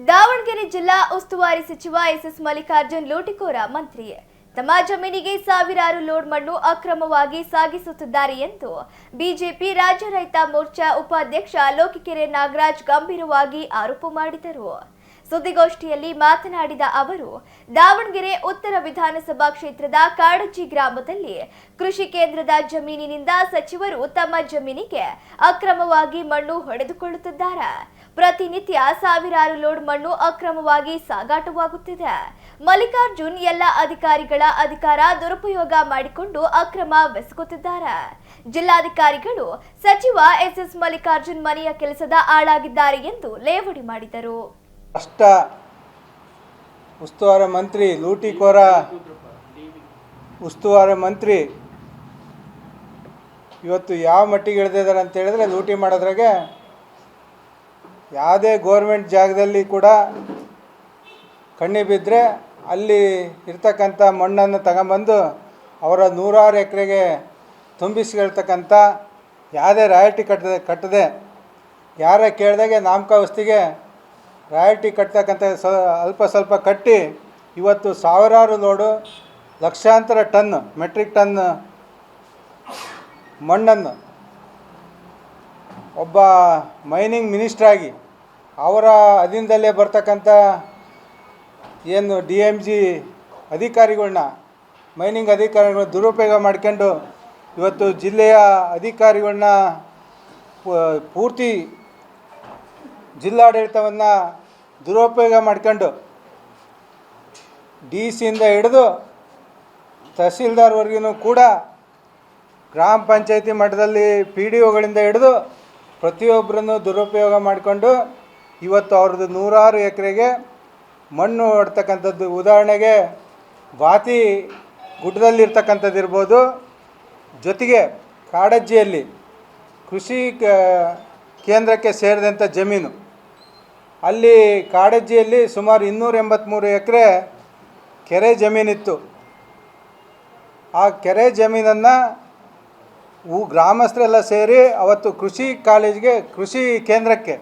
ದಾವಣಗೆರೆ ಜಿಲ್ಲಾ ಉಸ್ತುವಾರಿ ಸಚಿವ ಎಸ್ ಮಲ್ಲಿಕಾರ್ಜುನ್ ಲೂಟಿಕೋರ ಮಂತ್ರಿ ತಮ್ಮ ಜಮೀನಿಗೆ ಸಾವಿರಾರು ಲೋಡ್ ಮಣ್ಣು ಅಕ್ರಮವಾಗಿ ಸಾಗಿಸುತ್ತಿದ್ದಾರೆ ಎಂದು ಬಿಜೆಪಿ ರಾಜ್ಯ ರೈತ ಮೋರ್ಚಾ ಉಪಾಧ್ಯಕ್ಷ ಲೋಕಿಕೆರೆ ನಾಗರಾಜ್ ಗಂಭೀರವಾಗಿ ಆರೋಪ ಮಾಡಿದರು. ಸುದ್ದಿಗೋಷ್ಠಿಯಲ್ಲಿ ಮಾತನಾಡಿದ ಅವರು, ದಾವಣಗೆರೆ ಉತ್ತರ ವಿಧಾನಸಭಾ ಕ್ಷೇತ್ರದ ಕಾಡಜ್ಜಿ ಗ್ರಾಮದಲ್ಲಿ ಕೃಷಿ ಕೇಂದ್ರದ ಜಮೀನಿನಿಂದ ಸಚಿವರು ತಮ್ಮ ಜಮೀನಿಗೆ ಅಕ್ರಮವಾಗಿ ಮಣ್ಣು ಹೊಡೆದುಕೊಳ್ಳುತ್ತಿದ್ದಾರೆ. ಪ್ರತಿನಿತ್ಯ ಸಾವಿರಾರು ಲೋಡ್ ಮಣ್ಣು ಅಕ್ರಮವಾಗಿ ಸಾಗಾಟವಾಗುತ್ತಿದೆ. ಮಲ್ಲಿಕಾರ್ಜುನ್ ಎಲ್ಲ ಅಧಿಕಾರಿಗಳ ಅಧಿಕಾರ ದುರುಪಯೋಗ ಮಾಡಿಕೊಂಡು ಅಕ್ರಮ ಬೆಸಗುತ್ತಿದ್ದಾರೆ. ಜಿಲ್ಲಾಧಿಕಾರಿಗಳು ಸಚಿವ ಎಸ್ ಮಲ್ಲಿಕಾರ್ಜುನ್ ಮನೆಯ ಕೆಲಸದ ಆಳಾಗಿದ್ದಾರೆ ಎಂದು ಲೇವಡಿ ಮಾಡಿದರು. ರಾಷ್ಟ್ರ ಉಸ್ತುವಾರಿ ಮಂತ್ರಿ ಲೂಟಿಕೋರ ಉಸ್ತುವಾರಿ ಮಂತ್ರಿ ಇವತ್ತು ಯಾವ ಮಟ್ಟಿಗೆ ಇಳಿದಿದ್ದಾರೆ ಅಂತ ಹೇಳಿದ್ರೆ, ಲೂಟಿ ಮಾಡೋದ್ರಾಗೆ ಯಾವುದೇ ಗೋರ್ಮೆಂಟ್ ಜಾಗದಲ್ಲಿ ಕೂಡ ಕಣ್ಣಿ ಬಿದ್ದರೆ ಅಲ್ಲಿ ಇರ್ತಕ್ಕಂಥ ಮಣ್ಣನ್ನು ತಗೊಂಬಂದು ಅವರ ನೂರಾರು ಎಕರೆಗೆ ತುಂಬಿಸ್ಕೊಳ್ತಕ್ಕಂಥ ಯಾವುದೇ ರಾಯಲ್ಟಿ ಕಟ್ಟದೆ ಯಾರ ಕೇಳಿದಾಗೆ ನಾಮಕಾವಸ್ತಿಗೆ ರಾಯಲ್ಟಿ ಕಟ್ತಕ್ಕಂಥ ಅಲ್ಪ ಸ್ವಲ್ಪ ಕಟ್ಟಿ ಇವತ್ತು ಸಾವಿರಾರು ಲೋಡು ಲಕ್ಷಾಂತರ ಟನ್ ಮೆಟ್ರಿಕ್ ಟನ್ ಮಣ್ಣನ್ನು ಒಬ್ಬ ಮೈನಿಂಗ್ ಮಿನಿಸ್ಟ್ರಾಗಿ ಅವರ ಅಧೀನದಲ್ಲೇ ಬರ್ತಕ್ಕಂಥ ಏನು DMG ಅಧಿಕಾರಿಗಳನ್ನ ಮೈನಿಂಗ್ ಅಧಿಕಾರಿಗಳನ್ನ ದುರುಪಯೋಗ ಮಾಡ್ಕೊಂಡು ಇವತ್ತು ಜಿಲ್ಲೆಯ ಅಧಿಕಾರಿಗಳನ್ನ ಪೂರ್ತಿ ಜಿಲ್ಲಾಡಳಿತವನ್ನು ದುರುಪಯೋಗ ಮಾಡ್ಕೊಂಡು DC ಹಿಡಿದು ತಹಸೀಲ್ದಾರ್ವರೆಗೂ ಕೂಡ ಗ್ರಾಮ ಪಂಚಾಯತಿ ಮಟ್ಟದಲ್ಲಿ PDOಗಳಿಂದ ಹಿಡಿದು ಪ್ರತಿಯೊಬ್ಬರನ್ನು ದುರುಪಯೋಗ ಮಾಡಿಕೊಂಡು ಇವತ್ತು ಅವ್ರದ್ದು ನೂರಾರು ಎಕರೆಗೆ ಮಣ್ಣು ಹೊಡ್ತಕ್ಕಂಥದ್ದು. ಉದಾಹರಣೆಗೆ ಬಾತಿ ಗುಡ್ಡದಲ್ಲಿರ್ತಕ್ಕಂಥದ್ದು ಇರ್ಬೋದು, ಜೊತೆಗೆ ಕಾಡಜ್ಜಿಯಲ್ಲಿ ಕೃಷಿ ಕೇಂದ್ರಕ್ಕೆ ಸೇರಿದಂಥ ಜಮೀನು, ಅಲ್ಲಿ ಕಾಡಜ್ಜಿಯಲ್ಲಿ ಸುಮಾರು 283 ಎಕರೆ ಕೆರೆ ಜಮೀನಿತ್ತು. ಆ ಕೆರೆ ಜಮೀನನ್ನು ಗ್ರಾಮಸ್ಥರೆಲ್ಲ ಸೇರಿ ಅವತ್ತು ಕೃಷಿ ಕಾಲೇಜಿಗೆ ಕೃಷಿ ಕೇಂದ್ರಕ್ಕೆ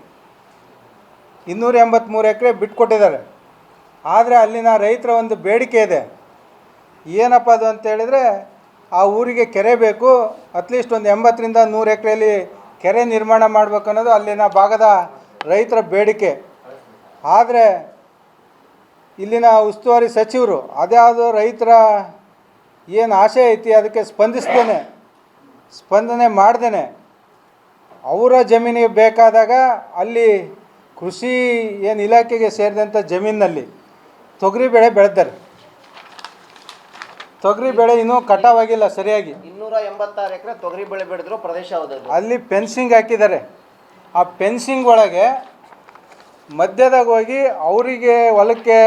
283 ಎಕರೆ ಬಿಟ್ಕೊಟ್ಟಿದ್ದಾರೆ. ಆದರೆ ಅಲ್ಲಿನ ರೈತರ ಒಂದು ಬೇಡಿಕೆ ಇದೆ. ಏನಪ್ಪ ಅದು ಅಂತೇಳಿದರೆ, ಆ ಊರಿಗೆ ಕೆರೆ ಬೇಕು, ಅಟ್ಲೀಸ್ಟ್ ಒಂದು 80ರಿಂದ 100 ಎಕರೆಯಲ್ಲಿ ಕೆರೆ ನಿರ್ಮಾಣ ಮಾಡಬೇಕು ಅನ್ನೋದು ಅಲ್ಲಿನ ಭಾಗದ ರೈತರ ಬೇಡಿಕೆ. ಆದರೆ ಇಲ್ಲಿನ ಉಸ್ತುವಾರಿ ಸಚಿವರು ಅದ್ಯಾವುದೋ ರೈತರ ಏನು ಆಸೆ ಐತಿ ಅದಕ್ಕೆ ಸ್ಪಂದನೆ ಮಾಡ್ದೇನೆ ಅವರ ಜಮೀನಿಗೆ ಬೇಕಾದಾಗ ಅಲ್ಲಿ ಕೃಷಿ ಏನು ಇಲಾಖೆಗೆ ಸೇರಿದಂಥ ಜಮೀನಿನಲ್ಲಿ ತೊಗರಿ ಬೆಳೆ ಬೆಳೆದಾರೆ. ತೊಗರಿ ಬೆಳೆ ಇನ್ನೂ ಕಟಾವಾಗಿಲ್ಲ ಸರಿಯಾಗಿ. 286 ಎಕರೆ ತೊಗರಿ ಬೆಳೆ ಬೆಳೆದ್ರು ಪ್ರದೇಶ ಅಲ್ಲಿ ಫೆನ್ಸಿಂಗ್ ಹಾಕಿದ್ದಾರೆ. ಆ ಫೆನ್ಸಿಂಗ್ ಒಳಗೆ ಮಧ್ಯದಾಗ ಹೋಗಿ ಅವರಿಗೆ ಹೊಲಕ್ಕೆ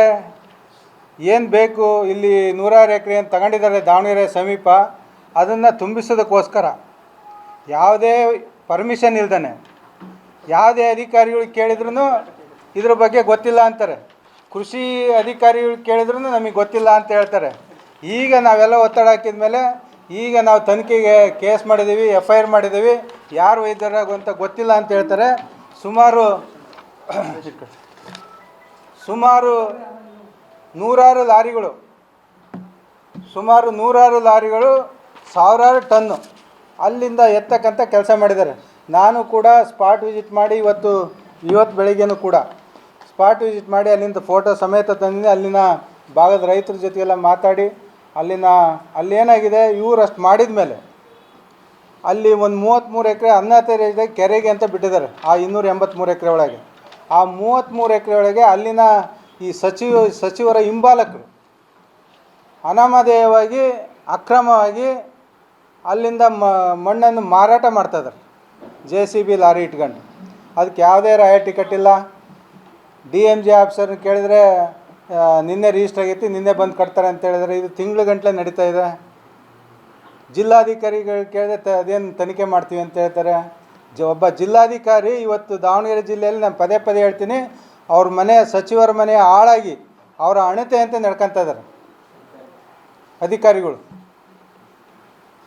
ಏನು ಬೇಕು, ಇಲ್ಲಿ 106 ಎಕರೆ ಏನು ತಗೊಂಡಿದ್ದಾರೆ ದಾವಣಗೆರೆ ಸಮೀಪ, ಅದನ್ನು ತುಂಬಿಸೋದಕ್ಕೋಸ್ಕರ ಯಾವುದೇ ಪರ್ಮಿಷನ್ ಇಲ್ದೇ ಯಾವುದೇ ಅಧಿಕಾರಿಗಳು ಕೇಳಿದ್ರು ಇದ್ರ ಬಗ್ಗೆ ಗೊತ್ತಿಲ್ಲ ಅಂತಾರೆ. ಕೃಷಿ ಅಧಿಕಾರಿಗಳು ಕೇಳಿದ್ರು ನಮಗೆ ಗೊತ್ತಿಲ್ಲ ಅಂತ ಹೇಳ್ತಾರೆ. ಈಗ ನಾವೆಲ್ಲ ಒತ್ತಡ ಹಾಕಿದ ಮೇಲೆ ಈಗ ನಾವು ತನಿಖೆಗೆ ಕೇಸ್ ಮಾಡಿದ್ದೀವಿ, FIR ಮಾಡಿದ್ದೀವಿ, ಯಾರು ವೈದ್ಯರಾಗು ಅಂತ ಗೊತ್ತಿಲ್ಲ ಅಂತ ಹೇಳ್ತಾರೆ. ಸುಮಾರು ನೂರಾರು ಲಾರಿಗಳು ಸಾವಿರಾರು ಟನ್ನು ಅಲ್ಲಿಂದ ಎತ್ತಕ್ಕಂಥ ಕೆಲಸ ಮಾಡಿದ್ದಾರೆ. ನಾನು ಕೂಡ ಸ್ಪಾಟ್ ವಿಸಿಟ್ ಮಾಡಿ ಇವತ್ತು ಬೆಳಗ್ಗೆನೂ ಕೂಡ ಸ್ಪಾಟ್ ವಿಸಿಟ್ ಮಾಡಿ ಅಲ್ಲಿಂದ ಫೋಟೋ ಸಮೇತ ತಂದಿದ್ದೆ. ಅಲ್ಲಿನ ಭಾಗದ ರೈತರ ಜೊತೆಗೆಲ್ಲ ಮಾತಾಡಿ ಅಲ್ಲೇನಾಗಿದೆ, ಇವರು ಅಷ್ಟು ಮಾಡಿದ ಮೇಲೆ ಅಲ್ಲಿ ಒಂದು 33 ಎಕರೆ ಅನ್ನಾತೇರಿಯಾದ ಕೆರೆಗೆ ಅಂತ ಬಿಟ್ಟಿದ್ದಾರೆ. ಆ 283 ಎಕರೆ ಒಳಗೆ, ಆ 33 ಎಕರೆ ಒಳಗೆ ಅಲ್ಲಿನ ಈ ಸಚಿವರ ಹಿಂಬಾಲಕರು ಅನಾಮಧೇಯವಾಗಿ ಅಕ್ರಮವಾಗಿ ಅಲ್ಲಿಂದ ಮಣ್ಣನ್ನು ಮಾರಾಟ ಮಾಡ್ತಾಯಿದ್ದಾರೆ. JCB ಲಾರಿ ಇಟ್ಕೊಂಡು. ಅದಕ್ಕೆ ಯಾವುದೇ ರಾಯಲ್ಟಿ ಕಟ್ಟಿಲ್ಲ. DMG ಆಫೀಸರ್ನ ಕೇಳಿದರೆ ನಿನ್ನೆ ರಿಜಿಸ್ಟರ್ ಆಗೈತಿ, ನಿನ್ನೆ ಬಂದು ಕಟ್ತಾರೆ ಅಂತ ಹೇಳಿದರೆ ಇದು ತಿಂಗಳು ಗಂಟಲೆ ನಡೀತಾ ಇದೆ. ಜಿಲ್ಲಾಧಿಕಾರಿಗಳು ಕೇಳಿದ್ರೆ ಅದೇನು ತನಿಖೆ ಮಾಡ್ತೀವಿ ಅಂತ ಹೇಳ್ತಾರೆ. ಒಬ್ಬ ಜಿಲ್ಲಾಧಿಕಾರಿ ಇವತ್ತು ದಾವಣಗೆರೆ ಜಿಲ್ಲೆಯಲ್ಲಿ ನಾನು ಪದೇ ಹೇಳ್ತೀನಿ, ಅವ್ರ ಸಚಿವರ ಮನೆಯ ಆಳಾಗಿ ಅವರ ಅಣತೆ ಅಂತ ನಡ್ಕೊತಾ ಇದ್ದಾರೆ ಅಧಿಕಾರಿಗಳು.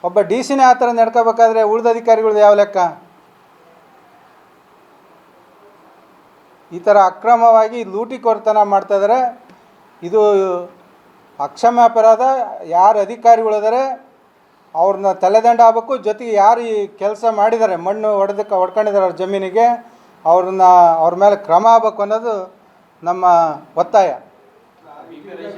ಒಬ್ಬ DC ಆ ಥರ ನಡ್ಕೋಬೇಕಾದ್ರೆ ಉಳಿದ ಅಧಿಕಾರಿಗಳು ಯಾವ ಲೆಕ್ಕ? ಈ ಥರ ಅಕ್ರಮವಾಗಿ ಲೂಟಿಕೊರ್ತನ ಮಾಡ್ತಾಯಿದ್ದಾರೆ. ಇದು ಅಕ್ಷಮ್ಯ ಅಪರಾಧ. ಯಾರು ಅಧಿಕಾರಿಗಳಿದ್ದಾರೆ ಅವ್ರನ್ನ ತಲೆದಂಡ ಆಗಬೇಕು. ಜೊತೆಗೆ ಯಾರು ಈ ಕೆಲಸ ಮಾಡಿದ್ದಾರೆ, ಮಣ್ಣು ಹೊಡ್ಕೊಂಡಿದ್ದಾರೆ ಅವ್ರ ಜಮೀನಿಗೆ, ಅವ್ರ ಮೇಲೆ ಕ್ರಮ ಆಗಬೇಕು ಅನ್ನೋದು ನಮ್ಮ ಒತ್ತಾಯ.